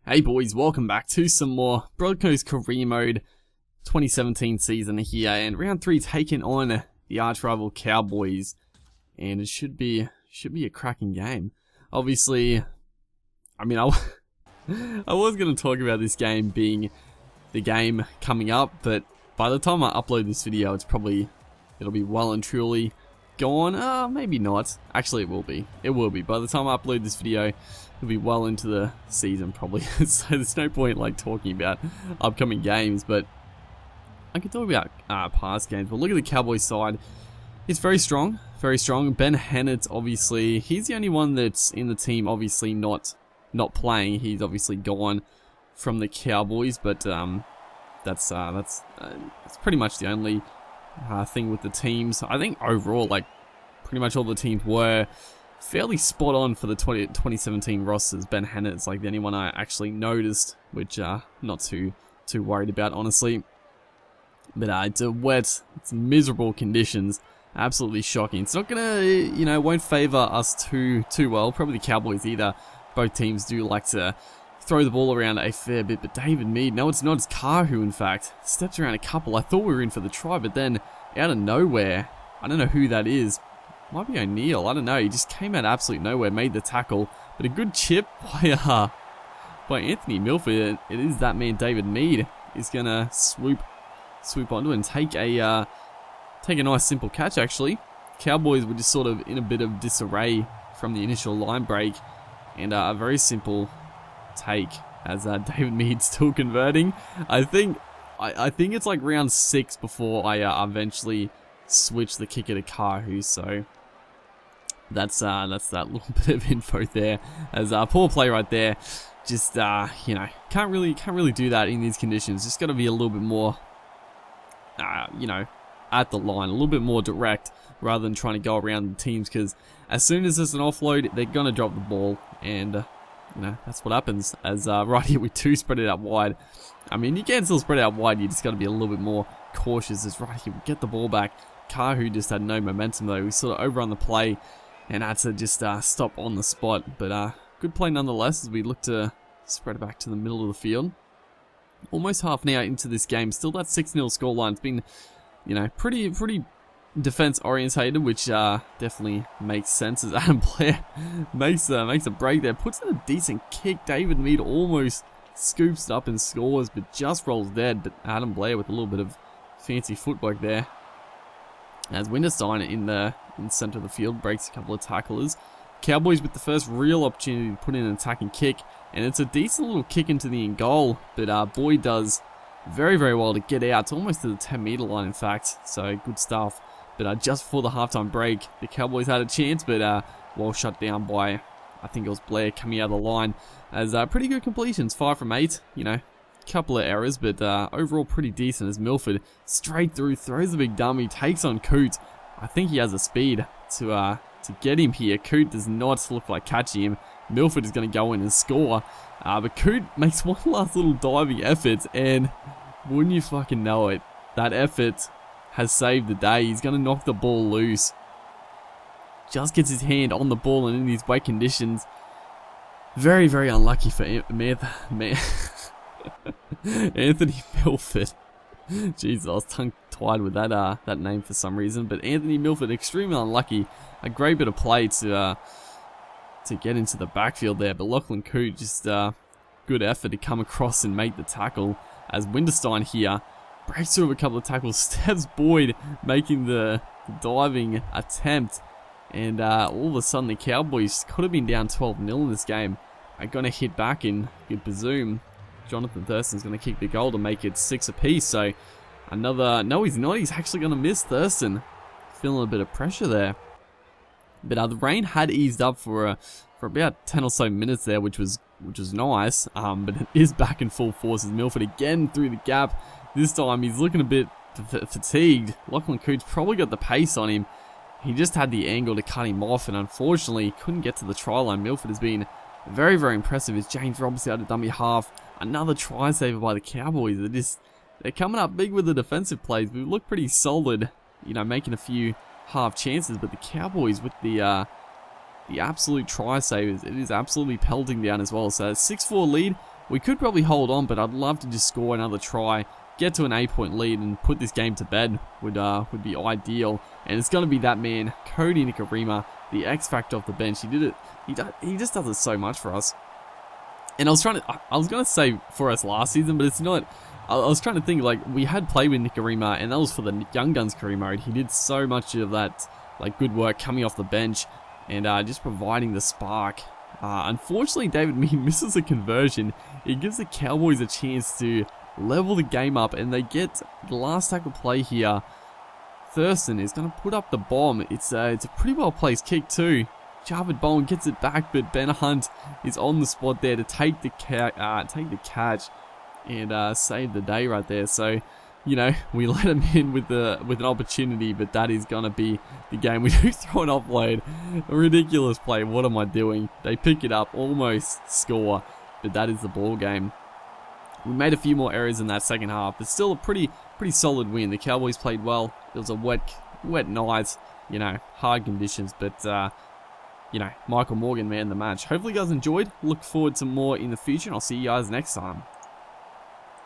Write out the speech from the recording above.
Hey boys, welcome back to some more Broncos career mode 2017 season here, and round 3 taking on the arch rival Cowboys, and it should be a cracking game. Obviously, I mean, I was going to talk about this game being the game coming up, but by the time I upload this video, it'll be well and truly gone. Maybe not. Actually, it will be. It will be. By the time I upload this video, it'll be well into the season probably. So there's no point like talking about upcoming games, but I can talk about past games. But look at the Cowboys side. It's very strong, very strong. Ben Hennett, obviously, he's the only one that's in the team, obviously not playing. He's obviously gone from the Cowboys, but that's pretty much the only thing with the teams. I think overall, like, pretty much all the teams were fairly spot on for the 2017 rosters. Ben Hennett's like the only one I actually noticed, which not too worried about, honestly. But it's miserable conditions, absolutely shocking. It's not gonna, won't favor us too well. Probably the Cowboys either. Both teams do like to throw the ball around a fair bit, but David Mead, no, it's not, it's Kahu, in fact, steps around a couple. I thought we were in for the try, but then out of nowhere, I don't know who that is. Might be O'Neal, I don't know. He just came out absolute nowhere, made the tackle, but a good chip by Anthony Milford. It is that man, David Mead, is gonna swoop onto it and take a nice simple catch. Actually, Cowboys were just sort of in a bit of disarray from the initial line break, and a very simple take as David Mead still converting. I think it's like round 6 before I eventually switch the kicker to Kahu. So that's that little bit of info there. As poor play right there. Just can't really do that in these conditions. Just got to be a little bit more at the line, a little bit more direct rather than trying to go around the teams, because as soon as there's an offload, they're gonna drop the ball, and that's what happens. As right here we do spread it out wide. I mean, you can still spread it out wide, you just got to be a little bit more cautious. As right here we get the ball back. Kahu just had no momentum though. We sort of overrun the play and had to just stop on the spot. But good play nonetheless as we look to spread it back to the middle of the field. Almost half an hour into this game, still that 6-0 scoreline. It's been, pretty defense orientated, which definitely makes sense as Adam Blair makes a break there, puts in a decent kick. David Mead almost scoops it up and scores, but just rolls dead. But Adam Blair with a little bit of fancy footwork there, as Winterstein in the center of the field breaks a couple of tacklers. Cowboys with the first real opportunity to put in an attacking kick, and it's a decent little kick into the end goal, but Boyd does very, very well to get out. It's almost to the 10-meter line, in fact, so good stuff. But just before the halftime break, the Cowboys had a chance, but well shut down by, I think it was Blair coming out of the line. As pretty good completions, 5 from 8, couple of errors, but overall pretty decent, as Milford straight through, throws the big dummy, takes on Coote. I think he has the speed to get him here. Coote does not look like catching him. Milford is going to go in and score, but Coote makes one last little diving effort, and wouldn't you fucking know it, that effort has saved the day. He's going to knock the ball loose. Just gets his hand on the ball, and in these wet conditions, very, very unlucky for Anthony Milford. Jeez, I was tongue-tied with that name for some reason. But Anthony Milford, extremely unlucky. A great bit of play to get into the backfield there. But Lachlan Coote, just good effort to come across and make the tackle. As Winterstein here breaks through a couple of tackles, steps Boyd, making the diving attempt. And all of a sudden, the Cowboys could have been down 12-0 in this game. Are going to hit back, and you'd presume Jonathan Thurston's going to kick the goal to make it 6 apiece. So another, no he's not, he's actually going to miss Thurston. Feeling a bit of pressure there. But the rain had eased up for about 10 or so minutes there, which was nice. But it is back in full force as Milford again through the gap. This time he's looking a bit fatigued. Lachlan Coote's probably got the pace on him. He just had the angle to cut him off, and unfortunately couldn't get to the try line. Milford has been very, very impressive as James Robinson out of dummy half. Another try saver by the Cowboys. They're coming up big with the defensive plays. We look pretty solid, making a few half chances, but the Cowboys with the absolute try savers, it is absolutely pelting down as well. So 6-4 lead, We could probably hold on, but I'd love to just score another try, get to an 8-point lead, and put this game to bed. Would be ideal. And it's going to be that man, Cody Nikorima, the X factor off the bench. He did it. He just does it so much for us. And I was going to say for us last season, but it's not. I was trying to think, like, we had played with Nikorima, and that was for the Young Guns career mode. He did so much of that, like, good work coming off the bench and just providing the spark. Unfortunately, David Mead misses a conversion. It gives the Cowboys a chance to level the game up, and they get the last tackle play here. Thurston is going to put up the bomb. It's a pretty well placed kick too. Jarvid Bowen gets it back, but Ben Hunt is on the spot there to take the catch and save the day right there. So, you know, we let him in with an opportunity, but that is going to be the game. We do throw an offload. A ridiculous play. What am I doing? They pick it up, almost score, but that is the ball game. We made a few more errors in that second half, but still a pretty solid win. The Cowboys played well. It was a wet night, you know, hard conditions, but you know, Michael Morgan, man, the match. Hopefully you guys enjoyed. Look forward to more in the future, and I'll see you guys next time.